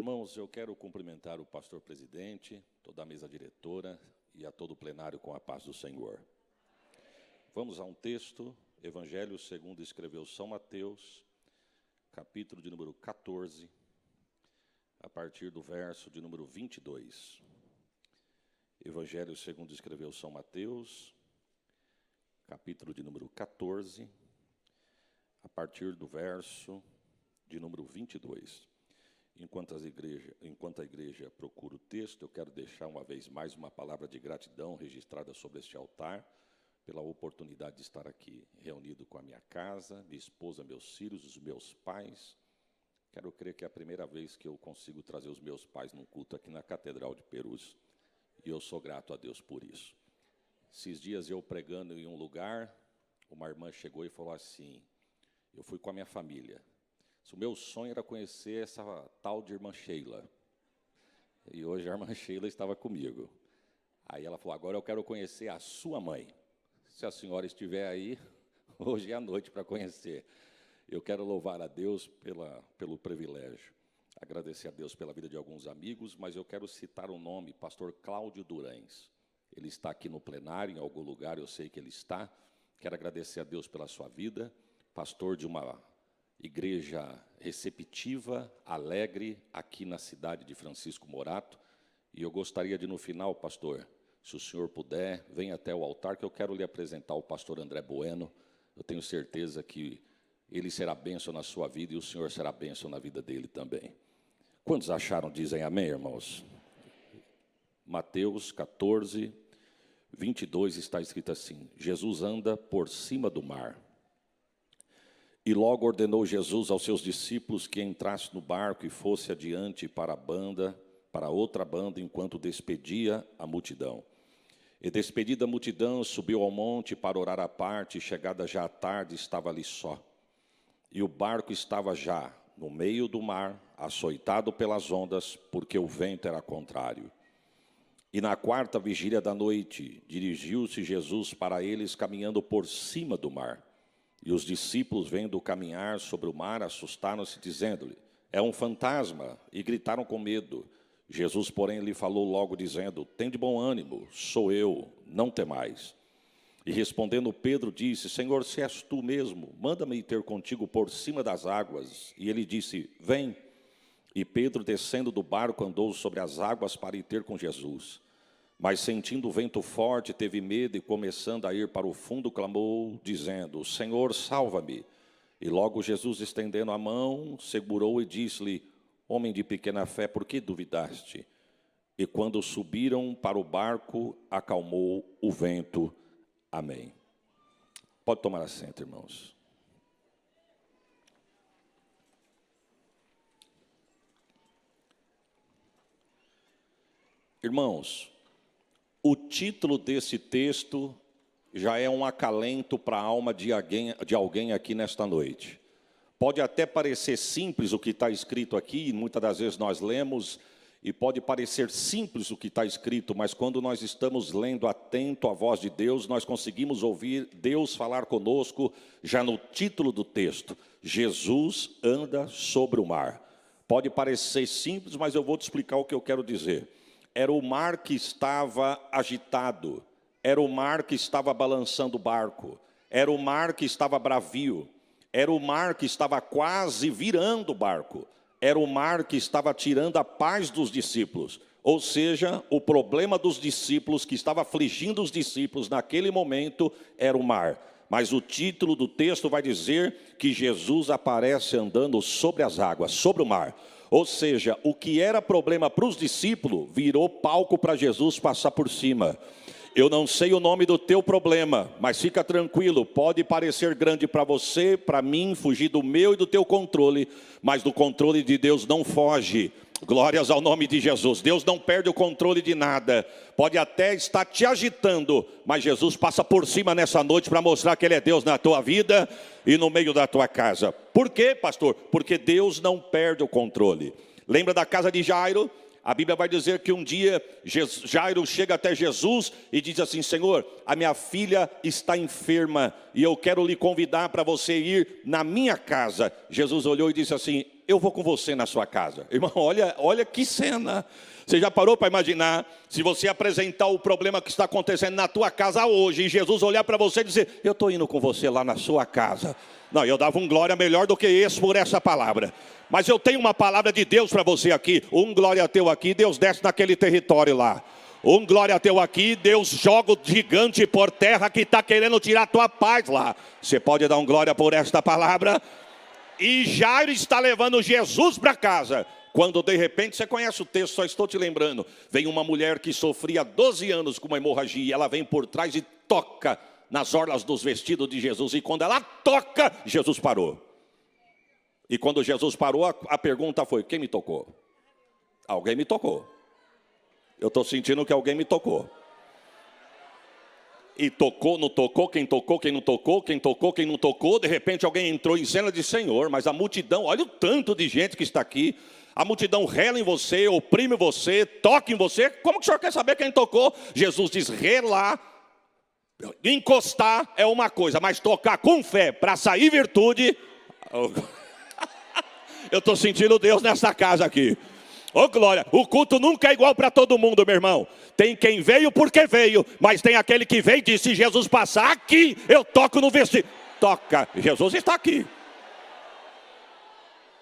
Irmãos, eu quero cumprimentar o pastor presidente, toda a mesa diretora e a todo o plenário com a paz do Senhor. Vamos a um texto, Evangelho segundo escreveu São Mateus, capítulo de número 14, a partir do verso de número 22. Evangelho segundo escreveu São Mateus, capítulo de número 14, a partir do verso de número 22. Enquanto a igreja procura o texto, eu quero deixar uma vez mais uma palavra de gratidão registrada sobre este altar, pela oportunidade de estar aqui, reunido com a minha casa, minha esposa, meus filhos, os meus pais. Quero crer que é a primeira vez que eu consigo trazer os meus pais num culto aqui na Catedral de Perus, e eu sou grato a Deus por isso. Esses dias eu pregando em um lugar, uma irmã chegou e falou assim, eu fui com a minha família, o meu sonho era conhecer essa tal de irmã Sheila. E hoje a irmã Sheila estava comigo. Aí ela falou, agora eu quero conhecer a sua mãe. Se a senhora estiver aí, hoje é a noite para conhecer. Eu quero louvar a Deus pelo privilégio. Agradecer a Deus pela vida de alguns amigos, mas eu quero citar o nome, pastor Cláudio Durães. Ele está aqui no plenário, em algum lugar, eu sei que ele está. Quero agradecer a Deus pela sua vida, pastor de uma igreja receptiva, alegre, aqui na cidade de Francisco Morato. E eu gostaria de, no final, pastor, se o senhor puder, venha até o altar, que eu quero lhe apresentar o pastor André Bueno. Eu tenho certeza que ele será bênção na sua vida e o senhor será bênção na vida dele também. Quantos acharam? Dizem amém, irmãos? Mateus 14, 22 está escrito assim, Jesus anda por cima do mar. E logo ordenou Jesus aos seus discípulos que entrasse no barco e fosse adiante para outra banda, enquanto despedia a multidão. E despedida a multidão, subiu ao monte para orar à parte, e chegada já à tarde, estava ali só. E o barco estava já no meio do mar, açoitado pelas ondas, porque o vento era contrário. E na quarta vigília da noite, dirigiu-se Jesus para eles, caminhando por cima do mar. E os discípulos, vendo-o caminhar sobre o mar, assustaram-se, dizendo-lhe, é um fantasma, e gritaram com medo. Jesus, porém, lhe falou logo, dizendo, tende bom ânimo, sou eu, não temais. E respondendo Pedro, disse, Senhor, se és tu mesmo, manda-me ir ter contigo por cima das águas. E ele disse, vem. E Pedro, descendo do barco, andou sobre as águas para ir ter com Jesus. Mas sentindo o vento forte, teve medo e, começando a ir para o fundo, clamou, dizendo, Senhor, salva-me. E logo Jesus, estendendo a mão, segurou e disse-lhe, homem de pequena fé, por que duvidaste? E quando subiram para o barco, acalmou o vento. Amém. Pode tomar assento, irmãos. Irmãos, o título desse texto já é um acalento para a alma de alguém aqui nesta noite. Pode até parecer simples o que está escrito aqui, muitas das vezes nós lemos, e pode parecer simples o que está escrito, mas quando nós estamos lendo atento à voz de Deus, nós conseguimos ouvir Deus falar conosco, já no título do texto, Jesus anda sobre o mar. Pode parecer simples, mas eu vou te explicar o que eu quero dizer. Era o mar que estava agitado, era o mar que estava balançando o barco, era o mar que estava bravio, era o mar que estava quase virando o barco, era o mar que estava tirando a paz dos discípulos. Ou seja, o problema dos discípulos, que estava afligindo os discípulos naquele momento, era o mar. Mas o título do texto vai dizer que Jesus aparece andando sobre as águas, sobre o mar. Ou seja, o que era problema para os discípulos, virou palco para Jesus passar por cima. Eu não sei o nome do teu problema, mas fica tranquilo, pode parecer grande para você, para mim, fugir do meu e do teu controle, mas do controle de Deus não foge. Glórias ao nome de Jesus. Deus não perde o controle de nada. Pode até estar te agitando, mas Jesus passa por cima nessa noite para mostrar que Ele é Deus na tua vida e no meio da tua casa. Por quê, pastor? Porque Deus não perde o controle. Lembra da casa de Jairo? A Bíblia vai dizer que um dia Jairo chega até Jesus e diz assim, Senhor, a minha filha está enferma e eu quero lhe convidar para você ir na minha casa. Jesus olhou e disse assim, eu vou com você na sua casa. Irmão, olha que cena. Você já parou para imaginar, se você apresentar o problema que está acontecendo na tua casa hoje, e Jesus olhar para você e dizer, eu estou indo com você lá na sua casa. Não, eu dava um glória melhor do que esse por essa palavra. Mas eu tenho uma palavra de Deus para você aqui. Um glória teu aqui, Deus desce naquele território lá. Um glória teu aqui, Deus joga o gigante por terra que está querendo tirar a tua paz lá. Você pode dar um glória por esta palavra? E Jairo está levando Jesus para casa. Quando de repente, você conhece o texto, só estou te lembrando. Vem uma mulher que sofria 12 anos com uma hemorragia. Ela vem por trás e toca nas orlas dos vestidos de Jesus. E quando ela toca, Jesus parou. E quando Jesus parou, a pergunta foi, quem me tocou? Alguém me tocou. Eu estou sentindo que alguém me tocou. E tocou, não tocou, quem tocou, quem não tocou, quem tocou, quem não tocou. De repente alguém entrou em cena de Senhor, mas a multidão, olha o tanto de gente que está aqui. A multidão rela em você, oprime você, toca em você. Como que o senhor quer saber quem tocou? Jesus diz, relar, encostar é uma coisa, mas tocar com fé para sair virtude. Eu estou sentindo Deus nessa casa aqui. Ô glória, o culto nunca é igual para todo mundo, meu irmão. Tem quem veio porque veio, mas tem aquele que veio e disse, se Jesus passar aqui, eu toco no vestido. Toca, Jesus está aqui.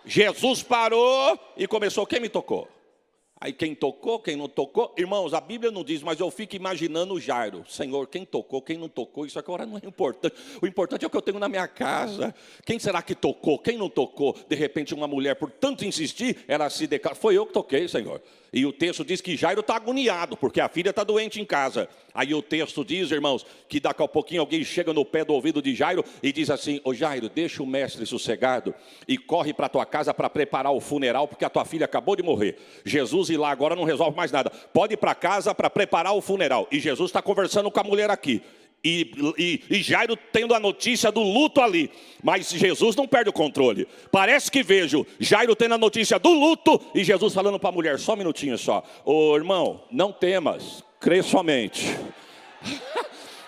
Jesus parou e começou, quem me tocou? Aí quem tocou, quem não tocou? Irmãos, a Bíblia não diz, mas eu fico imaginando o Jairo. Senhor, quem tocou, quem não tocou? Isso agora não é importante. O importante é o que eu tenho na minha casa. Quem será que tocou, quem não tocou? De repente uma mulher, por tanto insistir, ela se declara, foi eu que toquei, Senhor. E o texto diz que Jairo está agoniado, porque a filha está doente em casa. Aí o texto diz, irmãos, que daqui a pouquinho alguém chega no pé do ouvido de Jairo e diz assim, ô Jairo, deixa o mestre sossegado e corre para a tua casa para preparar o funeral, porque a tua filha acabou de morrer. Jesus ir lá agora não resolve mais nada. Pode ir para casa para preparar o funeral. E Jesus está conversando com a mulher aqui. E Jairo tendo a notícia do luto ali. Mas Jesus não perde o controle. Parece que vejo Jairo tendo a notícia do luto e Jesus falando para a mulher, só um minutinho só. Ô irmão, não temas, crê somente.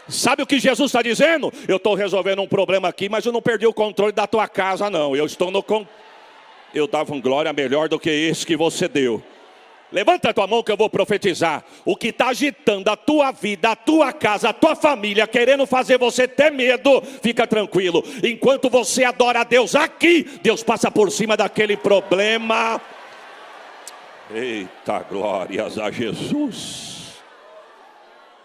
Sabe o que Jesus está dizendo? Eu estou resolvendo um problema aqui, mas eu não perdi o controle da tua casa não. Eu estou no eu dava um glória melhor do que esse que você deu. Levanta a tua mão que eu vou profetizar. O que está agitando a tua vida, a tua casa, a tua família, querendo fazer você ter medo, fica tranquilo. Enquanto você adora a Deus aqui, Deus passa por cima daquele problema. Eita, glórias a Jesus.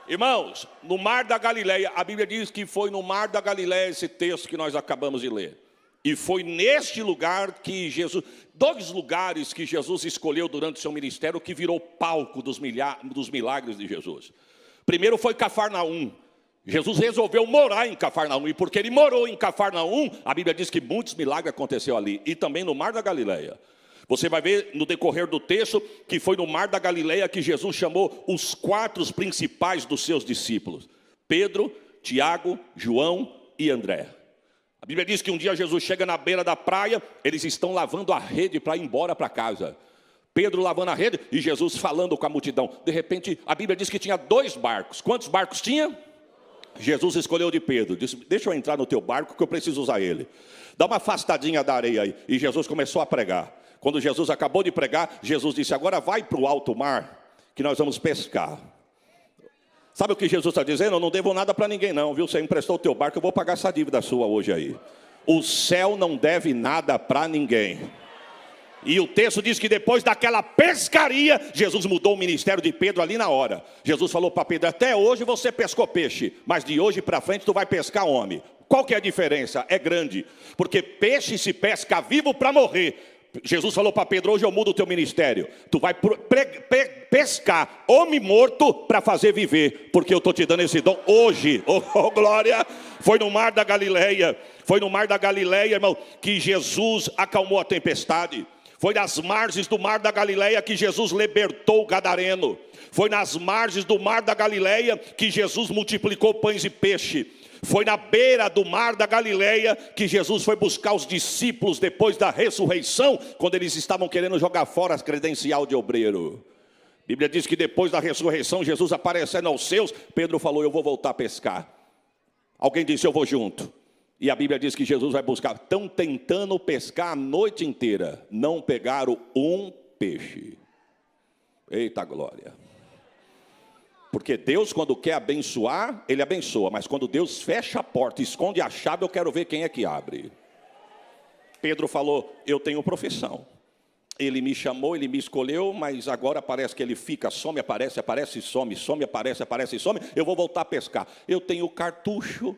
Irmãos, no Mar da Galileia, a Bíblia diz que foi no Mar da Galileia esse texto que nós acabamos de ler. E foi neste lugar que Jesus, 2 lugares que Jesus escolheu durante o seu ministério, que virou palco dos milagres de Jesus. Primeiro foi Cafarnaum. Jesus resolveu morar em Cafarnaum, e porque ele morou em Cafarnaum, a Bíblia diz que muitos milagres aconteceram ali. E também no Mar da Galileia. Você vai ver no decorrer do texto que foi no Mar da Galileia que Jesus chamou os 4 principais dos seus discípulos. Pedro, Tiago, João e André. A Bíblia diz que um dia Jesus chega na beira da praia, eles estão lavando a rede para ir embora para casa. Pedro lavando a rede e Jesus falando com a multidão. De repente, a Bíblia diz que tinha 2 barcos. Quantos barcos tinha? Jesus escolheu de Pedro. Disse, deixa eu entrar no teu barco que eu preciso usar ele. Dá uma afastadinha da areia aí. E Jesus começou a pregar. Quando Jesus acabou de pregar, Jesus disse, agora vai para o alto mar, que nós vamos pescar. Sabe o que Jesus está dizendo? Eu não devo nada para ninguém não, viu? Você emprestou o teu barco, eu vou pagar essa dívida sua hoje aí. O céu não deve nada para ninguém. E o texto diz que depois daquela pescaria, Jesus mudou o ministério de Pedro ali na hora. Jesus falou para Pedro, até hoje você pescou peixe, mas de hoje para frente tu vai pescar homem. Qual que é a diferença? É grande, porque peixe se pesca vivo para morrer. Jesus falou para Pedro, hoje eu mudo o teu ministério. Tu vai pescar homem morto para fazer viver, porque eu estou te dando esse dom hoje. Oh, glória! Foi no Mar da Galileia. Foi no Mar da Galileia, irmão, que Jesus acalmou a tempestade. Foi nas margens do Mar da Galileia que Jesus libertou o gadareno. Foi nas margens do Mar da Galileia que Jesus multiplicou pães e peixe. Foi na beira do Mar da Galileia que Jesus foi buscar os discípulos depois da ressurreição, quando eles estavam querendo jogar fora as credencial de obreiro. A Bíblia diz que depois da ressurreição, Jesus aparecendo aos seus, Pedro falou, eu vou voltar a pescar. Alguém disse, eu vou junto. E a Bíblia diz que Jesus vai buscar. Estão tentando pescar a noite inteira. Não pegaram um peixe. Eita glória. Porque Deus, quando quer abençoar, Ele abençoa. Mas quando Deus fecha a porta, esconde a chave, eu quero ver quem é que abre. Pedro falou, eu tenho profissão. Ele me chamou, ele me escolheu, mas agora parece que ele fica, some, aparece, aparece, some, some, aparece, aparece, some. Eu vou voltar a pescar. Eu tenho cartucho,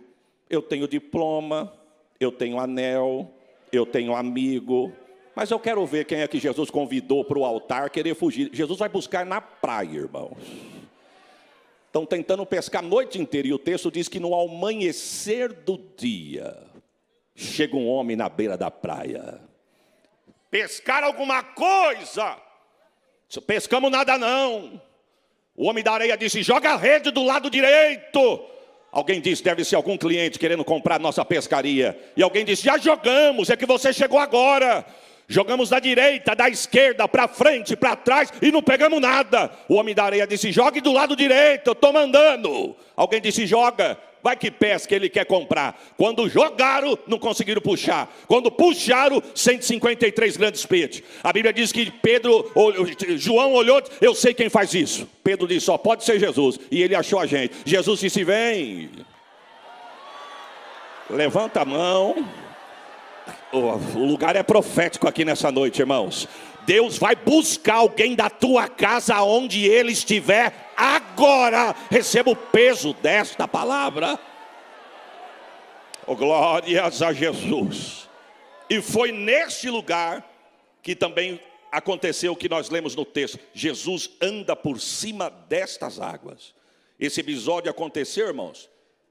eu tenho diploma, eu tenho anel, eu tenho amigo. Mas eu quero ver quem é que Jesus convidou para o altar querer fugir. Jesus vai buscar na praia, irmãos. Estão tentando pescar a noite inteira. E o texto diz que no amanhecer do dia, chega um homem na beira da praia. Pescar alguma coisa. Pescamos nada não. O homem da areia disse, joga a rede do lado direito. Alguém disse, deve ser algum cliente querendo comprar nossa pescaria. E alguém disse, já jogamos, é que você chegou agora. Jogamos da direita, da esquerda, para frente, para trás e não pegamos nada. O homem da areia disse, jogue do lado direito, eu estou mandando. Alguém disse, joga. Vai que pesca, ele quer comprar. Quando jogaram, não conseguiram puxar. Quando puxaram, 153 grandes peixes. A Bíblia diz que João olhou, eu sei quem faz isso. Pedro disse, só pode ser Jesus. E ele achou a gente. Jesus disse, vem. Levanta a mão. O lugar é profético aqui nessa noite, irmãos. Deus vai buscar alguém da tua casa, onde ele estiver, agora. Receba o peso desta palavra. Oh, glórias a Jesus. E foi neste lugar que também aconteceu o que nós lemos no texto. Jesus anda por cima destas águas. Esse episódio aconteceu, irmãos,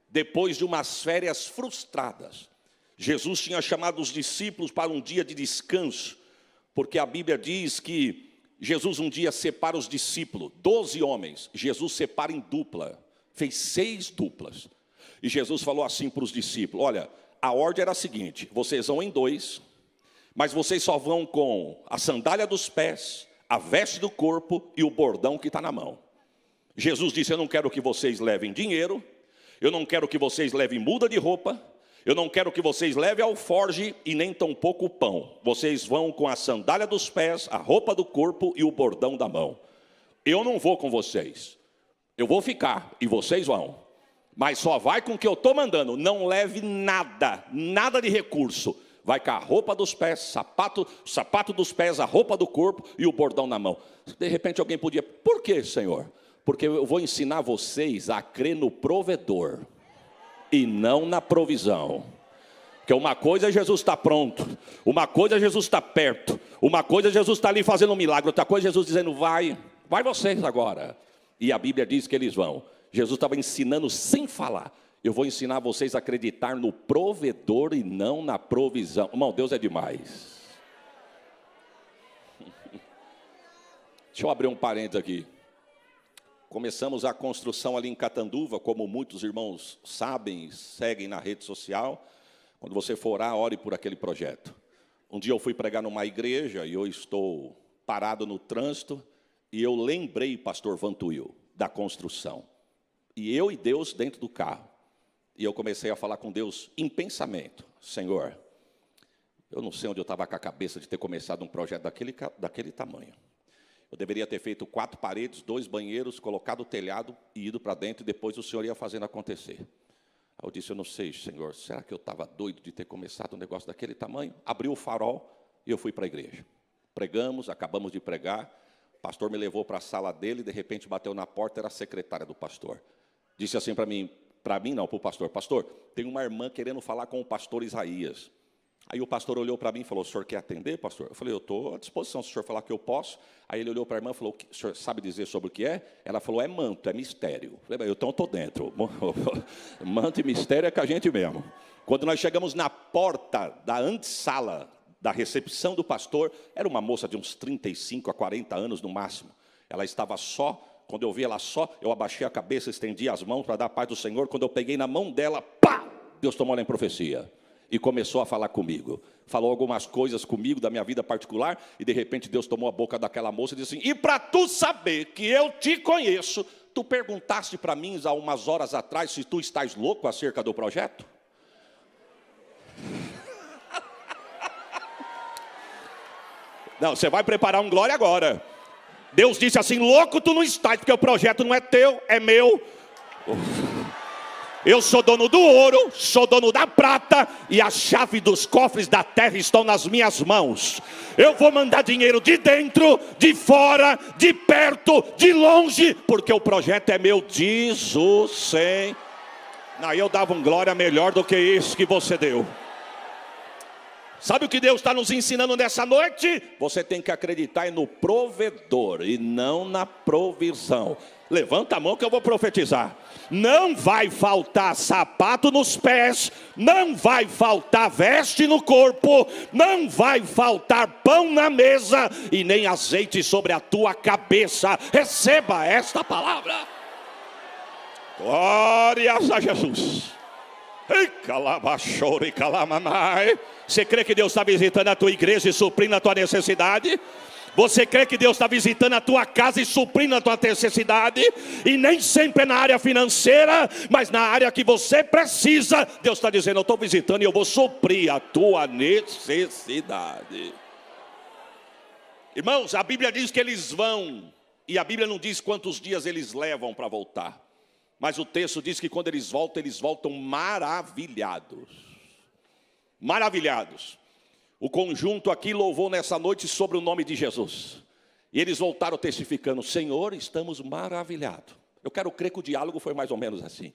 depois de umas férias frustradas. Jesus tinha chamado os discípulos para um dia de descanso. Porque a Bíblia diz que Jesus um dia separa os discípulos, 12 homens, Jesus separa em dupla, fez 6 duplas. E Jesus falou assim para os discípulos, olha, a ordem era a seguinte, vocês vão em 2, mas vocês só vão com a sandália dos pés, a veste do corpo e o bordão que está na mão. Jesus disse, eu não quero que vocês levem dinheiro, eu não quero que vocês levem muda de roupa, eu não quero que vocês levem alforge e nem tampouco o pão. Vocês vão com a sandália dos pés, a roupa do corpo e o bordão da mão. Eu não vou com vocês. Eu vou ficar e vocês vão. Mas só vai com o que eu estou mandando. Não leve nada, nada de recurso. Vai com a roupa dos pés, sapato dos pés, a roupa do corpo e o bordão na mão. De repente alguém podia, por que, Senhor? Porque eu vou ensinar vocês a crer no provedor e não na provisão. Porque uma coisa é Jesus está pronto, uma coisa é Jesus está perto, uma coisa é Jesus está ali fazendo um milagre, outra coisa é Jesus dizendo, vai vocês agora. E a Bíblia diz que eles vão. Jesus estava ensinando sem falar. Eu vou ensinar vocês a acreditar no provedor e não na provisão. Irmão, Deus é demais. Deixa eu abrir um parênteses aqui. Começamos a construção ali em Catanduva, como muitos irmãos sabem, seguem na rede social. Quando você for orar, ore por aquele projeto. Um dia eu fui pregar numa igreja e eu estou parado no trânsito e eu lembrei, pastor Vantuil, da construção. E eu e Deus dentro do carro. E eu comecei a falar com Deus em pensamento. Senhor, eu não sei onde eu estava com a cabeça de ter começado um projeto daquele tamanho. Eu deveria ter feito 4 paredes, 2 banheiros, colocado o telhado e ido para dentro, e depois o Senhor ia fazendo acontecer. Aí eu disse, eu não sei, Senhor, será que eu estava doido de ter começado um negócio daquele tamanho? Abriu o farol e eu fui para a igreja. Pregamos, acabamos de pregar, o pastor me levou para a sala dele, de repente bateu na porta, era a secretária do pastor. Disse assim para mim não, para o pastor, pastor, tem uma irmã querendo falar com o pastor Isaías. Aí o pastor olhou para mim e falou, o senhor quer atender, pastor? Eu falei, eu estou à disposição, se o senhor falar que eu posso. Aí ele olhou para a irmã e falou, o senhor sabe dizer sobre o que é? Ela falou, é manto, é mistério. Eu falei, então eu estou dentro. Manto e mistério é com a gente mesmo. Quando nós chegamos na porta da antessala da recepção do pastor, era uma moça de uns 35 a 40 anos no máximo. Ela estava só. Quando eu vi ela só, eu abaixei a cabeça, estendi as mãos para dar a paz do Senhor. Quando eu peguei na mão dela, pá! Deus tomou ela em profecia. E começou a falar comigo. Falou algumas coisas comigo da minha vida particular. E de repente Deus tomou a boca daquela moça e disse assim, e para tu saber que eu te conheço, tu perguntaste para mim há umas horas atrás se tu estás louco acerca do projeto? Não, você vai preparar um glória agora. Deus disse assim: louco tu não estás, porque o projeto não é teu, é meu. Eu sou dono do ouro, sou dono da prata, e a chave dos cofres da terra estão nas minhas mãos. Eu vou mandar dinheiro de dentro, de fora, de perto, de longe, porque o projeto é meu, diz o Senhor. Aí eu dava um glória melhor do que esse que você deu. Sabe o que Deus está nos ensinando nessa noite? Você tem que acreditar no provedor e não na provisão. Levanta a mão que eu vou profetizar. Não vai faltar sapato nos pés, não vai faltar veste no corpo, não vai faltar pão na mesa e nem azeite sobre a tua cabeça. Receba esta palavra. Glórias a Jesus. Você crê que Deus está visitando a tua igreja e suprindo a tua necessidade? Você crê que Deus está visitando a tua casa e suprindo a tua necessidade? E nem sempre é na área financeira, mas na área que você precisa. Deus está dizendo: eu estou visitando e eu vou suprir a tua necessidade. Irmãos, a Bíblia diz que eles vão, e a Bíblia não diz quantos dias eles levam para voltar. Mas o texto diz que quando eles voltam maravilhados. Maravilhados. O conjunto aqui louvou nessa noite sobre o nome de Jesus. E eles voltaram testificando: Senhor, estamos maravilhados. Eu quero crer que o diálogo foi mais ou menos assim.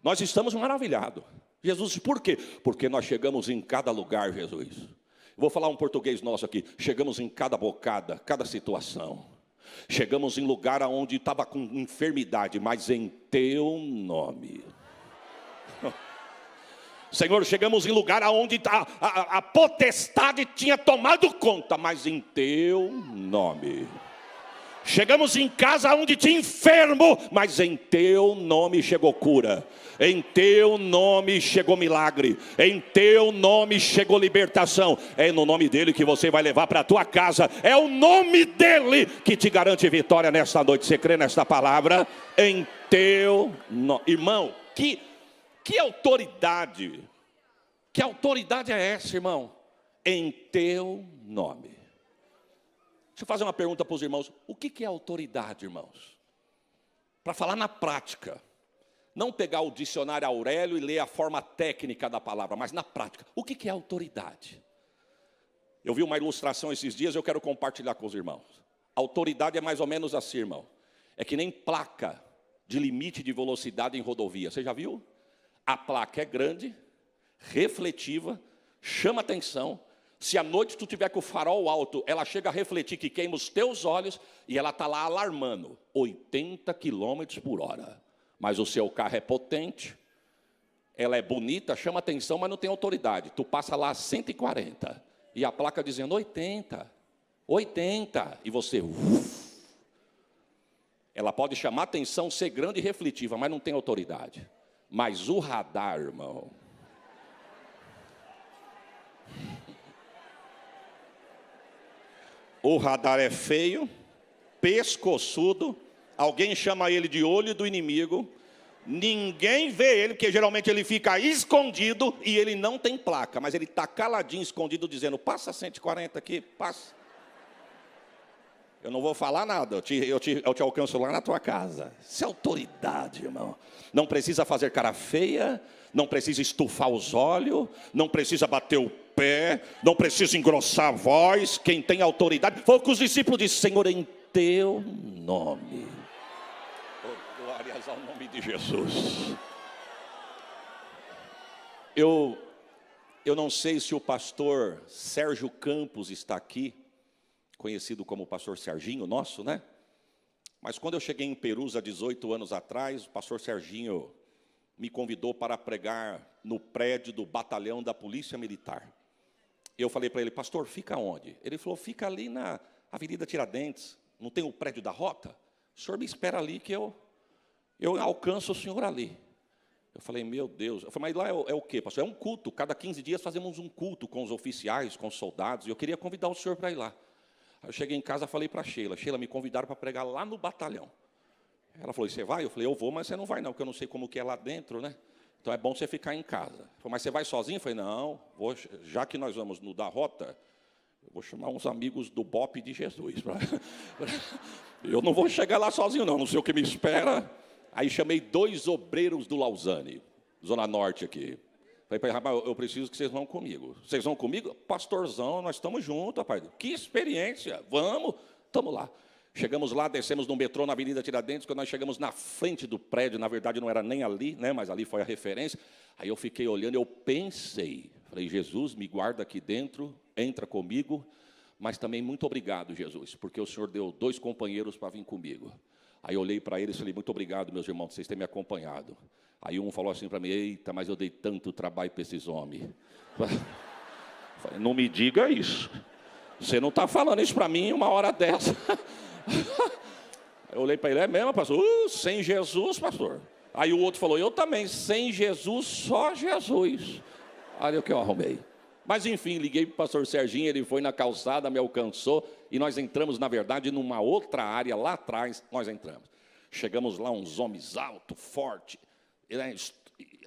Nós estamos maravilhados. Jesus, por quê? Porque nós chegamos em cada lugar, Jesus. Eu vou falar um português nosso aqui. Chegamos em cada bocada, cada situação. Chegamos em lugar onde estava com enfermidade, mas em teu nome. Senhor, chegamos em lugar onde a potestade tinha tomado conta, mas em teu nome. Chegamos em casa onde tinha enfermo, mas em teu nome chegou cura. Em teu nome chegou milagre. Em teu nome chegou libertação. É no nome dele que você vai levar para a tua casa. É o nome dele que te garante vitória nesta noite. Você crê nesta palavra? Em teu nome. Irmão, que autoridade. Que autoridade é essa, irmão? Em teu nome. Deixa eu fazer uma pergunta para os irmãos. O que é autoridade, irmãos? Para falar na prática. Não pegar o dicionário Aurélio e ler a forma técnica da palavra, mas na prática. O que é autoridade? Eu vi uma ilustração esses dias, eu quero compartilhar com os irmãos. Autoridade é mais ou menos assim, irmão. É que nem placa de limite de velocidade em rodovia. Você já viu? A placa é grande, refletiva, chama atenção. Se à noite tu tiver com o farol alto, ela chega a refletir que queima os teus olhos e ela está lá alarmando, 80 km por hora. Mas o seu carro é potente, ela é bonita, chama atenção, mas não tem autoridade. Tu passa lá a 140 e a placa dizendo 80, 80, e você... Ela pode chamar atenção, ser grande e refletiva, mas não tem autoridade. Mas o radar, irmão... O radar é feio, pescoçudo, alguém chama ele de olho do inimigo, ninguém vê ele, porque geralmente ele fica escondido e ele não tem placa, mas ele está caladinho, escondido, dizendo: passa 140 aqui, passa. Eu não vou falar nada, eu te alcanço lá na tua casa. Isso é autoridade, irmão. Não precisa fazer cara feia, não precisa estufar os olhos, não precisa bater o pé, não precisa engrossar a voz. Quem tem autoridade, foi o que os discípulos disseram: Senhor, em teu nome. Oh, glórias ao nome de Jesus. Eu não sei se o pastor Sérgio Campos está aqui, conhecido como o pastor Serginho nosso, né? Mas quando eu cheguei em Perus há 18 anos atrás, o pastor Serginho me convidou para pregar no prédio do batalhão da Polícia Militar. Eu falei para ele: pastor, fica onde? Ele falou: fica ali na Avenida Tiradentes, não tem o prédio da rota? O senhor me espera ali que eu alcanço o senhor ali. Eu falei: meu Deus. Eu falei: mas lá é o quê, pastor? É um culto, cada 15 dias fazemos um culto com os oficiais, com os soldados, e eu queria convidar o senhor para ir lá. Aí eu cheguei em casa e falei para a Sheila: Sheila, me convidaram para pregar lá no batalhão. Ela falou: e você vai? Eu falei: eu vou, mas você não vai não, porque eu não sei como que é lá dentro, né? Então é bom você ficar em casa. Ela falou: mas você vai sozinho? Eu falei: não, já que nós vamos mudar a rota, vou chamar uns amigos do BOP de Jesus. Eu não vou chegar lá sozinho, não sei o que me espera. Aí chamei 2 obreiros do Lausanne, Zona Norte aqui. Falei, rapaz, eu preciso que vocês vão comigo. Vocês vão comigo? Pastorzão, nós estamos juntos, rapaz. Que experiência, vamos, estamos lá. Chegamos lá, descemos no metrô na Avenida Tiradentes. Quando nós chegamos na frente do prédio, na verdade não era nem ali, né, mas ali foi a referência. Aí eu fiquei olhando, eu pensei, falei, Jesus, me guarda aqui dentro, entra comigo, mas também muito obrigado, Jesus, porque o Senhor deu 2 companheiros para vir comigo. Aí eu olhei para eles e falei, muito obrigado, meus irmãos, vocês têm me acompanhado. Aí um falou assim para mim, eita, mas eu dei tanto trabalho para esses homens. Falei, não me diga isso. Você não está falando isso para mim uma hora dessa. Eu olhei para ele, é mesmo, pastor? Sem Jesus, pastor. Aí o outro falou, eu também, sem Jesus, só Jesus. Olha o que eu arrumei. Mas enfim, liguei para o pastor Serginho, ele foi na calçada, me alcançou, e nós entramos, na verdade, numa outra área, lá atrás, nós entramos. Chegamos lá, uns homens altos, fortes,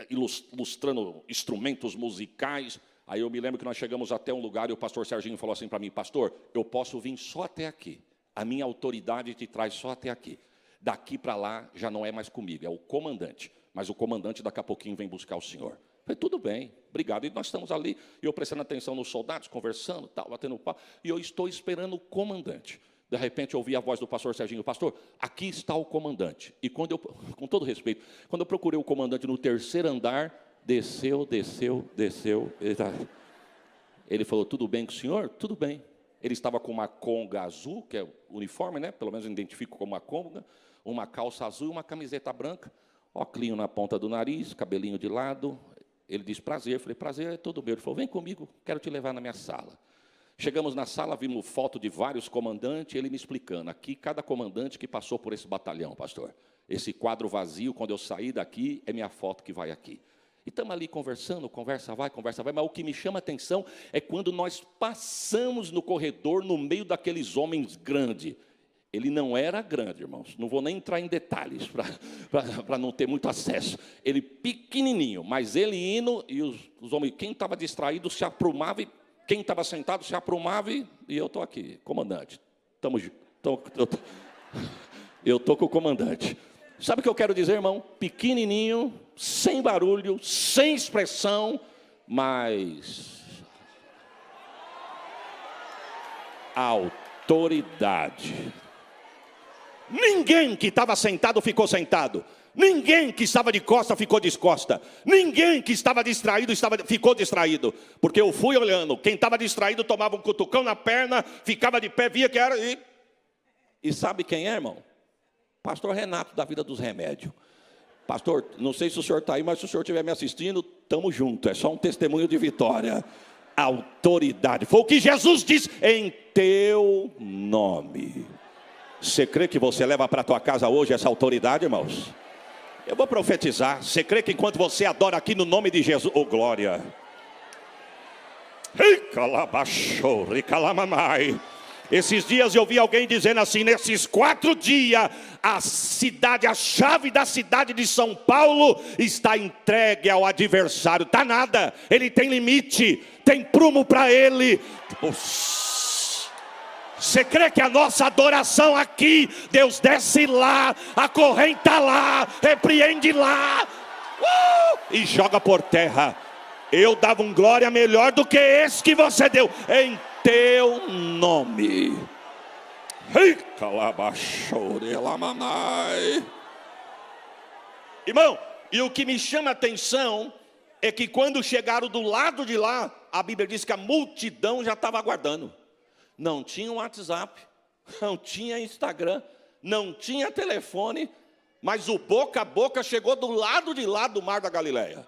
ilustrando instrumentos musicais. Aí eu me lembro que nós chegamos até um lugar, e o pastor Serginho falou assim para mim, pastor, eu posso vir só até aqui. A minha autoridade te traz só até aqui. Daqui para lá já não é mais comigo, é o comandante. Mas o comandante daqui a pouquinho vem buscar o senhor. Falei, tudo bem, obrigado. E nós estamos ali, e eu prestando atenção nos soldados, conversando, tal, batendo papo, e eu estou esperando o comandante. De repente eu ouvi a voz do pastor Serginho, pastor, aqui está o comandante. E quando eu, com todo respeito, quando eu procurei o comandante no 3º andar, desceu. Ele falou, tudo bem com o senhor? Tudo bem. Ele estava com uma conga azul, que é o uniforme, né? Pelo menos eu identifico como uma conga, uma calça azul e uma camiseta branca, óculos na ponta do nariz, cabelinho de lado. Ele disse, prazer. Eu falei, prazer é todo meu. Ele falou, vem comigo, quero te levar na minha sala. Chegamos na sala, vimos foto de vários comandantes, ele me explicando, aqui cada comandante que passou por esse batalhão, pastor. Esse quadro vazio, quando eu sair daqui, é minha foto que vai aqui. E estamos ali conversando, conversa vai, mas o que me chama a atenção é quando nós passamos no corredor, no meio daqueles homens grandes. Ele não era grande, irmãos, não vou nem entrar em detalhes, para não ter muito acesso. Ele pequenininho, mas ele indo, e os homens, quem estava distraído se aprumava, e quem estava sentado se aprumava, e eu estou aqui, comandante. Eu estou com o comandante. Sabe o que eu quero dizer, irmão? Pequenininho, sem barulho, sem expressão, mas autoridade. Ninguém que estava sentado ficou sentado. Ninguém que estava de costa ficou de costa. Ninguém que estava distraído ficou distraído. Porque eu fui olhando, quem estava distraído tomava um cutucão na perna, ficava de pé, via que era... E sabe quem é, irmão? Pastor Renato, da Vida dos Remédios. Pastor, não sei se o senhor está aí, mas se o senhor estiver me assistindo, estamos juntos. É só um testemunho de vitória. Autoridade. Foi o que Jesus disse, em teu nome. Você crê que você leva para a tua casa hoje essa autoridade, irmãos? Eu vou profetizar. Você crê que enquanto você adora aqui no nome de Jesus... Oh, glória. Esses dias eu vi alguém dizendo assim, nesses 4 dias, a chave da cidade de São Paulo está entregue ao adversário. Está nada, ele tem limite, tem prumo para ele. Você crê que a nossa adoração aqui, Deus desce lá, acorrenta lá, repreende lá, e joga por terra. Eu dava um glória melhor do que esse que você deu, em teu nome. Irmão, e o que me chama a atenção é que quando chegaram do lado de lá, a Bíblia diz que a multidão já estava aguardando. Não tinha WhatsApp, não tinha Instagram, não tinha telefone, mas o boca a boca chegou do lado de lá do Mar da Galileia.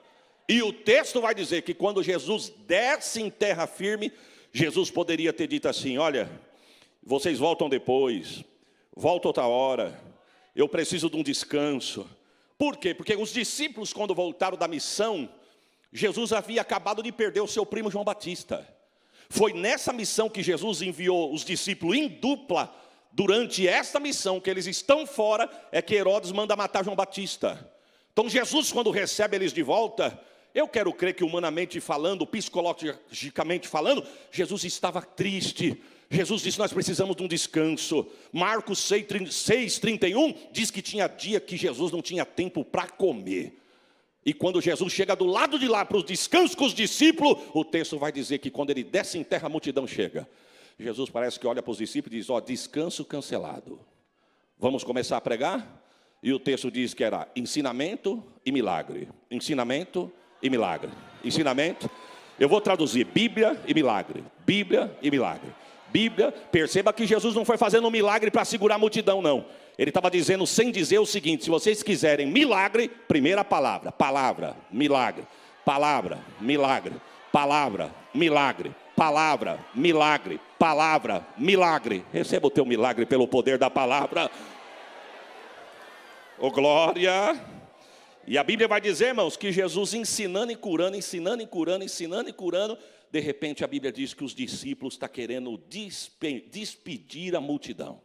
E o texto vai dizer que quando Jesus desce em terra firme, Jesus poderia ter dito assim, olha, vocês voltam depois, volta outra hora, eu preciso de um descanso. Por quê? Porque os discípulos, quando voltaram da missão, Jesus havia acabado de perder o seu primo João Batista. Foi nessa missão que Jesus enviou os discípulos em dupla. Durante esta missão, que eles estão fora, é que Herodes manda matar João Batista. Então Jesus, quando recebe eles de volta, Eu quero crer que humanamente falando, psicologicamente falando, Jesus estava triste. Jesus disse, nós precisamos de um descanso. Marcos 6:31 diz que tinha dia que Jesus não tinha tempo para comer. E quando Jesus chega do lado de lá para os descansos com os discípulos, o texto vai dizer que quando ele desce em terra, a multidão chega. Jesus parece que olha para os discípulos e diz, descanso cancelado. Vamos começar a pregar? E o texto diz que era ensinamento e milagre. Ensinamento e milagre. Ensinamento. Eu vou traduzir, Bíblia e milagre. Bíblia e milagre. Bíblia, perceba que Jesus não foi fazendo um milagre para segurar a multidão, não. Ele estava dizendo, sem dizer o seguinte, se vocês quiserem milagre, primeira palavra, palavra, milagre, palavra, milagre, palavra, milagre, palavra, milagre, palavra, milagre. Receba o teu milagre pelo poder da palavra. Oh, glória! E a Bíblia vai dizer, irmãos, que Jesus ensinando e curando, ensinando e curando, ensinando e curando. De repente a Bíblia diz que os discípulos estão querendo despedir a multidão.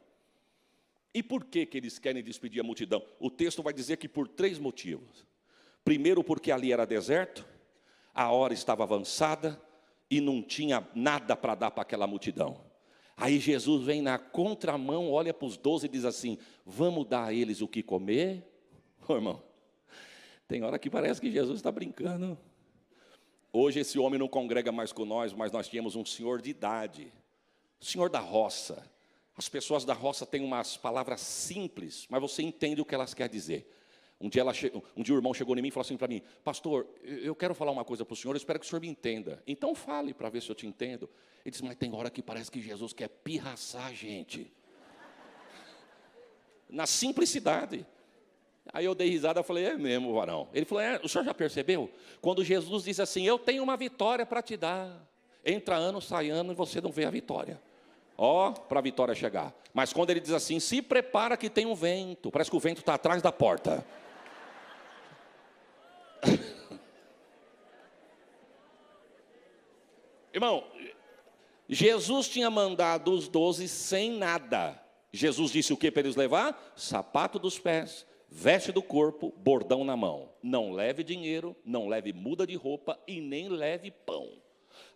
E por que eles querem despedir a multidão? O texto vai dizer que por 3 motivos. Primeiro, porque ali era deserto, a hora estava avançada e não tinha nada para dar para aquela multidão. Aí Jesus vem na contramão, olha para os 12 e diz assim, vamos dar a eles o que comer? Ô, irmão, tem hora que parece que Jesus está brincando. Hoje esse homem não congrega mais com nós, mas nós tínhamos um senhor de idade, senhor da roça. As pessoas da roça têm umas palavras simples, mas você entende o que elas querem dizer. Um dia o irmão chegou em mim e falou assim para mim, pastor, eu quero falar uma coisa para o senhor, eu espero que o senhor me entenda. Então fale para ver se eu te entendo. Ele disse, mas tem hora que parece que Jesus quer pirraçar a gente. Na simplicidade. Aí eu dei risada e falei, é mesmo, varão. Ele falou, o senhor já percebeu? Quando Jesus diz assim, eu tenho uma vitória para te dar. Entra ano, sai ano e você não vê a vitória. Para a vitória chegar. Mas quando ele diz assim, se prepara que tem um vento. Parece que o vento está atrás da porta. Irmão, Jesus tinha mandado os 12 sem nada. Jesus disse o que para eles levar? Sapato dos pés, veste do corpo, bordão na mão. Não leve dinheiro, não leve muda de roupa e nem leve pão.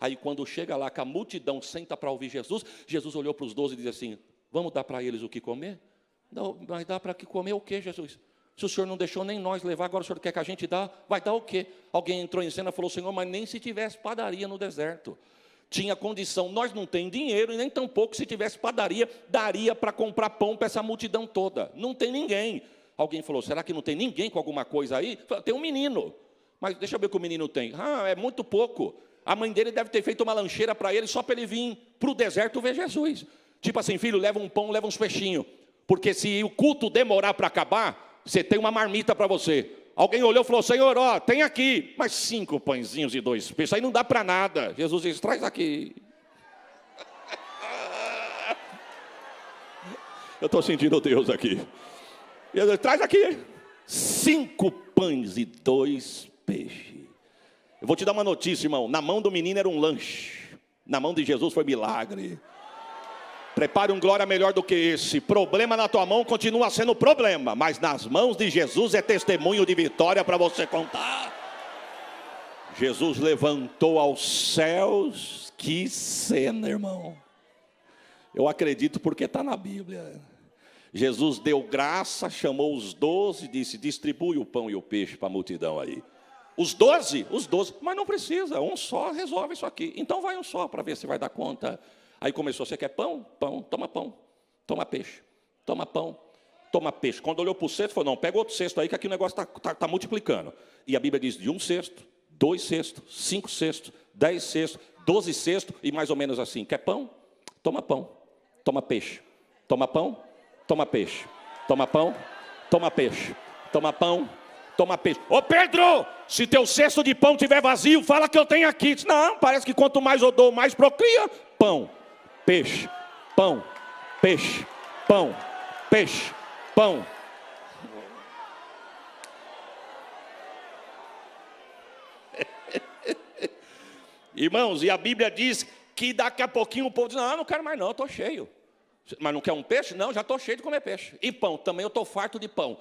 Aí quando chega lá que a multidão senta para ouvir Jesus, Jesus olhou para os 12 e disse assim, vamos dar para eles o que comer? Não, mas dá para que comer o quê, Jesus? Se o senhor não deixou nem nós levar, agora o senhor quer que a gente dá? Vai dar o quê? Alguém entrou em cena e falou, Senhor, mas nem se tivesse padaria no deserto. Tinha condição, nós não temos dinheiro e nem tampouco se tivesse padaria, daria para comprar pão para essa multidão toda. Não tem ninguém. Alguém falou, será que não tem ninguém com alguma coisa aí? Tem um menino. Mas deixa eu ver o que o menino tem. É muito pouco. A mãe dele deve ter feito uma lancheira para ele só para ele vir para o deserto ver Jesus. Tipo assim, filho, leva um pão, leva uns peixinhos. Porque se o culto demorar para acabar, você tem uma marmita para você. Alguém olhou e falou, Senhor, tem aqui, mas 5 pãezinhos e 2 peixes, aí não dá para nada. Jesus disse, traz aqui. Eu estou sentindo Deus aqui. Jesus, traz aqui. 5 pães e 2 peixes. Eu vou te dar uma notícia, irmão. Na mão do menino era um lanche. Na mão de Jesus foi milagre. Prepare um glória melhor do que esse. Problema na tua mão continua sendo problema, mas nas mãos de Jesus é testemunho de vitória para você contar. Jesus levantou aos céus. Que cena, irmão. Eu acredito porque está na Bíblia. Jesus deu graça, chamou os 12 e disse, distribui o pão e o peixe para a multidão aí. Os 12, mas não precisa, um só resolve isso aqui. Então vai um só para ver se vai dar conta. Aí começou, você quer pão? Pão, toma peixe, toma pão, toma peixe. Quando olhou para o cesto, falou, não, pega outro cesto aí que aqui o negócio está multiplicando. E a Bíblia diz de 1 cesto, 2 cestos, 5 cestos, 10 cestos, 12 cestos e mais ou menos assim. Quer pão? Toma peixe. Toma pão, toma peixe. Toma pão, toma peixe. Toma pão, toma peixe. Ô Pedro, se teu cesto de pão estiver vazio, fala que eu tenho aqui. Não, parece que quanto mais eu dou, mais procria. Pão, peixe, pão, peixe, pão, peixe, pão. Irmãos, e a Bíblia diz que daqui a pouquinho o povo diz, não quero mais não, eu estou cheio. Mas não quer um peixe? Não, já estou cheio de comer peixe. E pão, também eu estou farto de pão.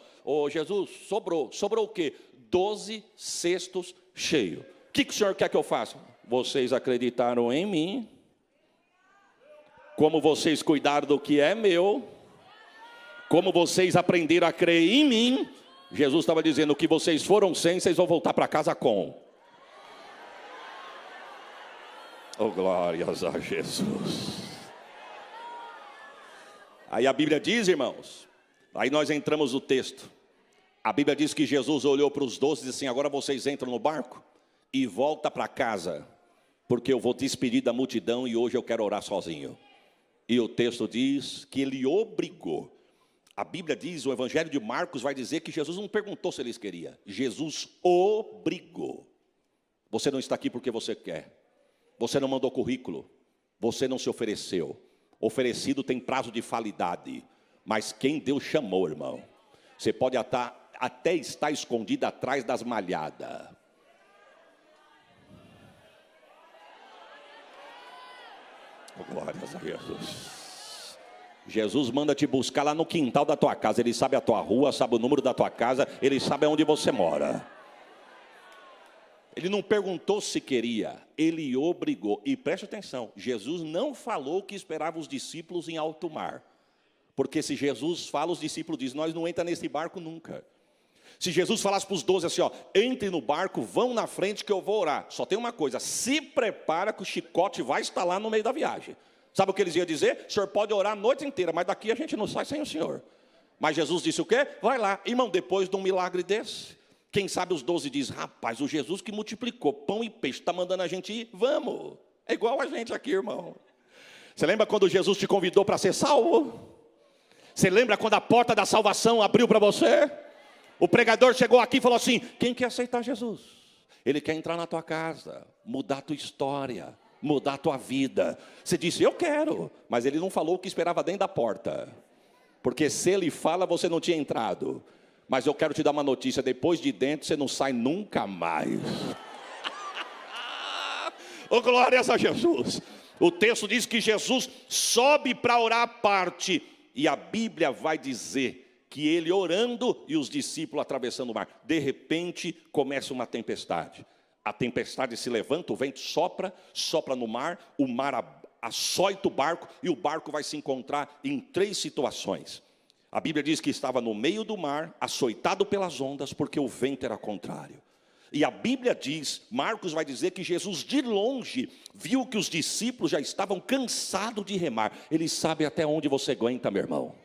Jesus, sobrou o quê? 12 cestos cheio. O que o Senhor quer que eu faça? Vocês acreditaram em mim, como vocês cuidaram do que é meu, como vocês aprenderam a crer em mim. Jesus estava dizendo: o que vocês foram sem, vocês vão voltar para casa com. Oh, glórias a Jesus. Aí a Bíblia diz, irmãos, aí nós entramos no texto. A Bíblia diz que Jesus olhou para os 12 e disse assim: agora vocês entram no barco e volta para casa, porque eu vou despedir da multidão e hoje eu quero orar sozinho. E o texto diz que ele obrigou. A Bíblia diz, o Evangelho de Marcos vai dizer que Jesus não perguntou se eles queriam. Jesus obrigou. Você não está aqui porque você quer. Você não mandou currículo. Você não se ofereceu. Oferecido tem prazo de validade. Mas quem Deus chamou, irmão, você pode até estar escondido atrás das malhadas. Glórias a Jesus. Jesus manda te buscar lá no quintal da tua casa. Ele sabe a tua rua, sabe o número da tua casa. Ele sabe onde você mora. Ele não perguntou se queria, ele obrigou. E preste atenção, Jesus não falou que esperava os discípulos em alto mar. Porque se Jesus fala, os discípulos dizem: nós não entramos nesse barco nunca. Se Jesus falasse para os 12 assim, ó, entre no barco, vão na frente que eu vou orar. Só tem uma coisa: se prepara que o chicote vai estar lá no meio da viagem. Sabe o que eles iam dizer? O senhor pode orar a noite inteira, mas daqui a gente não sai sem o senhor. Mas Jesus disse o quê? Vai lá, irmão, depois de um milagre desse, quem sabe os 12 dizem: rapaz, o Jesus que multiplicou pão e peixe está mandando a gente ir, vamos. É igual a gente aqui, irmão. Você lembra quando Jesus te convidou para ser salvo? Você lembra quando a porta da salvação abriu para você? O pregador chegou aqui e falou assim: quem quer aceitar Jesus? Ele quer entrar na tua casa, mudar a tua história, mudar a tua vida. Você disse: eu quero. Mas ele não falou o que esperava dentro da porta. Porque se ele fala, você não tinha entrado. Mas eu quero te dar uma notícia: depois de dentro você não sai nunca mais. Oh, glórias a Jesus. O texto diz que Jesus sobe para orar à parte. E a Bíblia vai dizer que ele orando e os discípulos atravessando o mar. De repente começa uma tempestade. A tempestade se levanta, o vento sopra no mar. O mar açoita o barco e o barco vai se encontrar em 3 situações. A Bíblia diz que estava no meio do mar, açoitado pelas ondas, porque o vento era contrário. E a Bíblia diz, Marcos vai dizer que Jesus de longe viu que os discípulos já estavam cansados de remar. Ele sabe até onde você aguenta, meu irmão.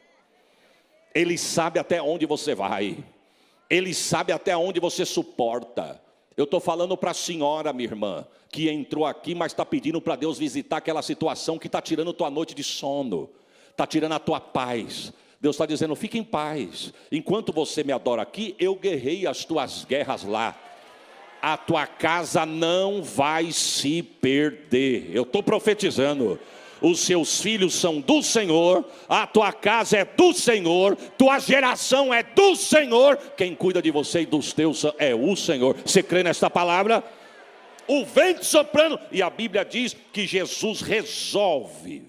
Ele sabe até onde você vai. Ele sabe até onde você suporta. Eu estou falando para a senhora, minha irmã, que entrou aqui, mas está pedindo para Deus visitar aquela situação que está tirando tua noite de sono, está tirando a tua paz. Deus está dizendo: fique em paz. Enquanto você me adora aqui, eu guerrei as tuas guerras lá. A tua casa não vai se perder. Eu estou profetizando. Os seus filhos são do Senhor, a tua casa é do Senhor, tua geração é do Senhor. Quem cuida de você e dos teus é o Senhor. Você crê nesta palavra? O vento soprando. E a Bíblia diz que Jesus resolve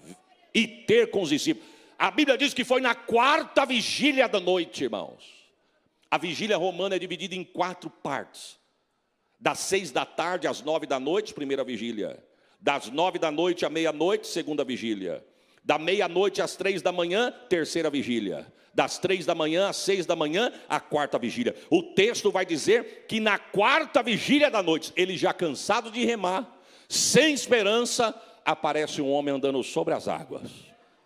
ir ter com os discípulos. A Bíblia diz que foi na 4ª vigília da noite, irmãos. A vigília romana é dividida em 4 partes. Das 6 da tarde às 9 da noite, primeira vigília. Das 9 da noite à meia-noite, segunda vigília. Da meia-noite às 3 da manhã, terceira vigília. Das 3 da manhã às 6 da manhã, a 4ª vigília. O texto vai dizer que na 4ª vigília da noite, ele já cansado de remar, sem esperança, aparece um homem andando sobre as águas.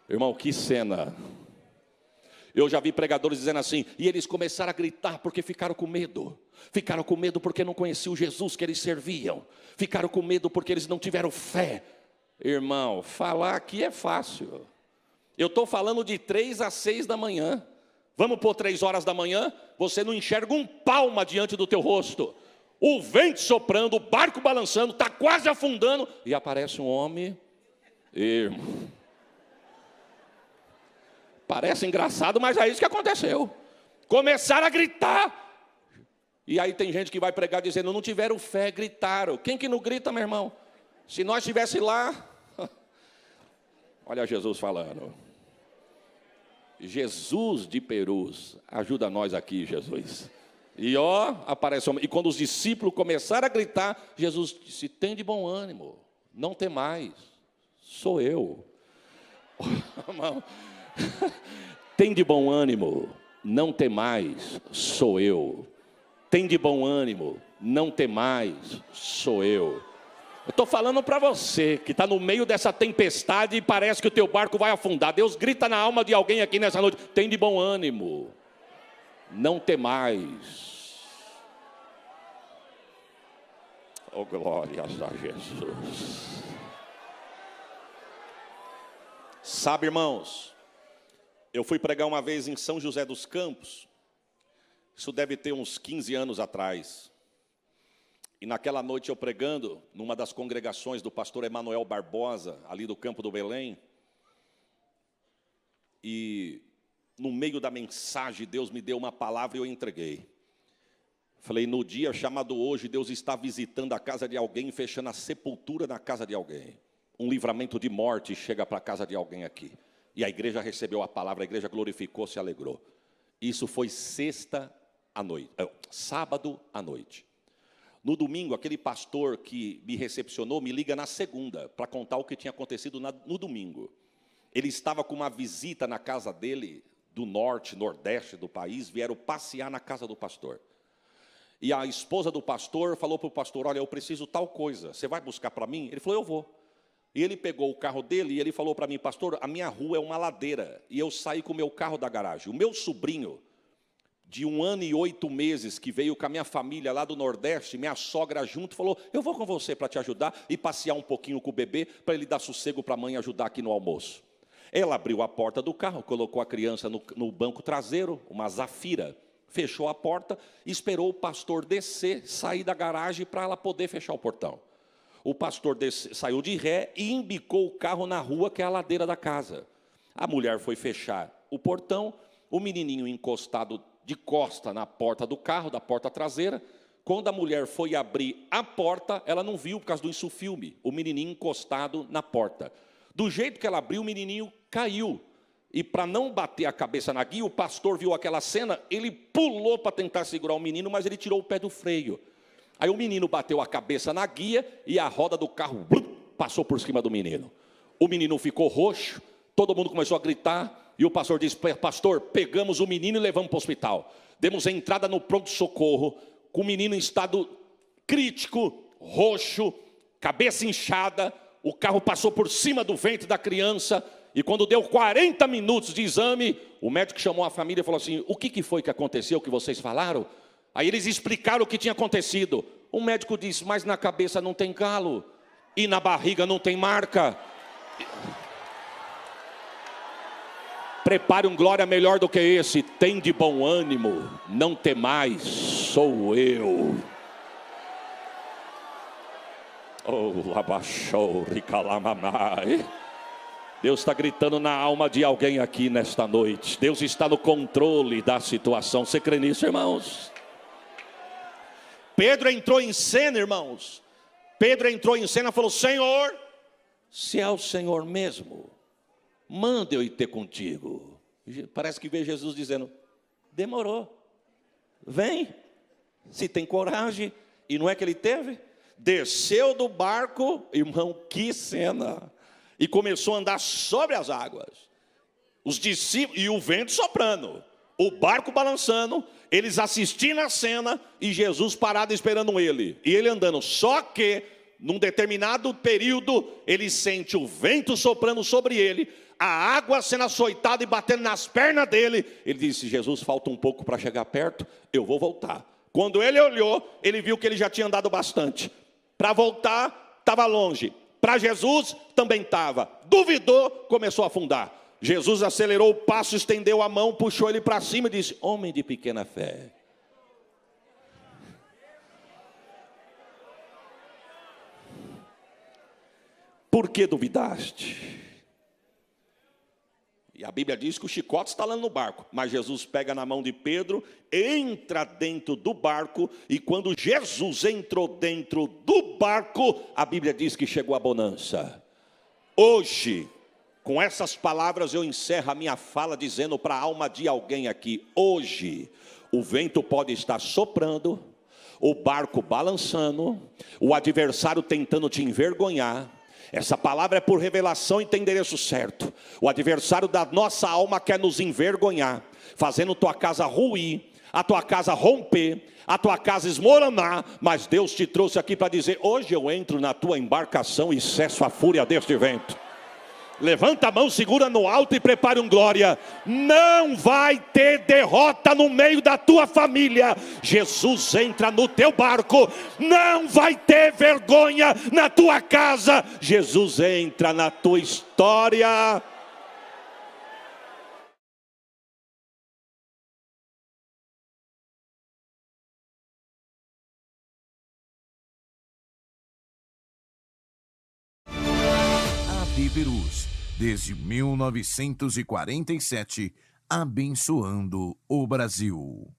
Irmão, que cena! Eu já vi pregadores dizendo assim, e eles começaram a gritar porque ficaram com medo. Ficaram com medo porque não conheciam o Jesus que eles serviam. Ficaram com medo porque eles não tiveram fé. Irmão, falar aqui é fácil. Eu estou falando de 3 às 6 da manhã. Vamos pôr 3 horas da manhã, você não enxerga um palmo diante do teu rosto. O vento soprando, o barco balançando, está quase afundando. E aparece um homem, irmão. Parece engraçado, mas é isso que aconteceu. Começaram a gritar. E aí tem gente que vai pregar dizendo: não tiveram fé, gritaram. Quem que não grita, meu irmão? Se nós estivesse lá... Olha Jesus falando. Jesus de Perus, ajuda nós aqui, Jesus. E ó, apareceu. E quando os discípulos começaram a gritar, Jesus disse: tem de bom ânimo, não tem mais, sou eu. Tem de bom ânimo, não tem mais, sou eu. Tem de bom ânimo, não tem mais, sou eu. Eu estou falando para você que está no meio dessa tempestade e parece que o teu barco vai afundar. Deus grita na alma de alguém aqui nessa noite: tem de bom ânimo, não tem mais. Oh, glórias a Jesus. Sabe, irmãos, eu fui pregar uma vez em São José dos Campos. Isso deve ter uns 15 anos atrás. E naquela noite eu pregando, numa das congregações do pastor Emanuel Barbosa, ali do Campo do Belém. E no meio da mensagem, Deus me deu uma palavra e eu entreguei. Falei: no dia chamado hoje, Deus está visitando a casa de alguém, fechando a sepultura na casa de alguém. Um livramento de morte chega para a casa de alguém aqui. E a igreja recebeu a palavra, a igreja glorificou, se alegrou. Isso foi sábado à noite. No domingo, aquele pastor que me recepcionou me liga na segunda para contar o que tinha acontecido no domingo. Ele estava com uma visita na casa dele, do norte, nordeste do país, vieram passear na casa do pastor. E a esposa do pastor falou para o pastor: olha, eu preciso tal coisa, você vai buscar para mim? Ele falou: eu vou. E ele pegou o carro dele e ele falou para mim: pastor, a minha rua é uma ladeira, e eu saí com o meu carro da garagem. O meu sobrinho, de 1 ano e 8 meses, que veio com a minha família lá do Nordeste, minha sogra junto, falou: eu vou com você para te ajudar e passear um pouquinho com o bebê, para ele dar sossego para a mãe ajudar aqui no almoço. Ela abriu a porta do carro, colocou a criança no banco traseiro, uma Zafira, fechou a porta, esperou o pastor descer, sair da garagem para ela poder fechar o portão. O pastor saiu de ré e embicou o carro na rua, que é a ladeira da casa. A mulher foi fechar o portão, o menininho encostado de costa na porta do carro, da porta traseira. Quando a mulher foi abrir a porta, ela não viu, por causa do insufilme, o menininho encostado na porta. Do jeito que ela abriu, o menininho caiu. E para não bater a cabeça na guia, o pastor viu aquela cena, ele pulou para tentar segurar o menino, mas ele tirou o pé do freio. Aí o menino bateu a cabeça na guia e a roda do carro passou por cima do menino. O menino ficou roxo, todo mundo começou a gritar, e o pastor disse: pastor, pegamos o menino e levamos para o hospital. Demos entrada no pronto-socorro, com o menino em estado crítico, roxo, cabeça inchada. O carro passou por cima do ventre da criança, e quando deu 40 minutos de exame, o médico chamou a família e falou assim: o que foi que aconteceu, que vocês falaram? Aí eles explicaram o que tinha acontecido. O médico disse: mas na cabeça não tem calo, e na barriga não tem marca. Prepare um glória melhor do que esse: tem de bom ânimo, não temais, sou eu. Oh, abaixou, ricalamamai. Deus está gritando na alma de alguém aqui nesta noite. Deus está no controle da situação. Você crê nisso, irmãos? Pedro entrou em cena, irmãos. Pedro entrou em cena e falou: Senhor, se é o Senhor mesmo, manda eu ir ter contigo. Parece que vê Jesus dizendo: demorou, vem, se tem coragem. E não é que ele teve? Desceu do barco, irmão, que cena, e começou a andar sobre as águas. Os discípulos, e o vento soprando, o barco balançando, eles assistindo a cena, e Jesus parado esperando ele, e ele andando. Só que, num determinado período, ele sente o vento soprando sobre ele, a água sendo açoitada e batendo nas pernas dele. Ele disse: Jesus, falta um pouco para chegar perto, eu vou voltar. Quando ele olhou, ele viu que ele já tinha andado bastante. Para voltar, estava longe. Para Jesus, também estava. Duvidou, começou a afundar. Jesus acelerou o passo, estendeu a mão, puxou ele para cima e disse: homem de pequena fé. Por que duvidaste? E a Bíblia diz que o chicote está lá no barco, mas Jesus pega na mão de Pedro, entra dentro do barco, e quando Jesus entrou dentro do barco, a Bíblia diz que chegou a bonança. Hoje, com essas palavras eu encerro a minha fala dizendo para a alma de alguém aqui: hoje, O vento pode estar soprando, o barco balançando, o adversário tentando te envergonhar. Essa palavra é por revelação e tem endereço certo. O adversário da nossa alma quer nos envergonhar, fazendo tua casa ruir, a tua casa romper, a tua casa esmoronar. Mas Deus te trouxe aqui para dizer: hoje eu entro na tua embarcação e cesso a fúria deste vento. Levanta a mão, segura no alto e prepare um glória. Não vai ter derrota no meio da tua família. Jesus entra no teu barco. Não vai ter vergonha na tua casa. Jesus entra na tua história. Perus, desde 1947, abençoando o Brasil.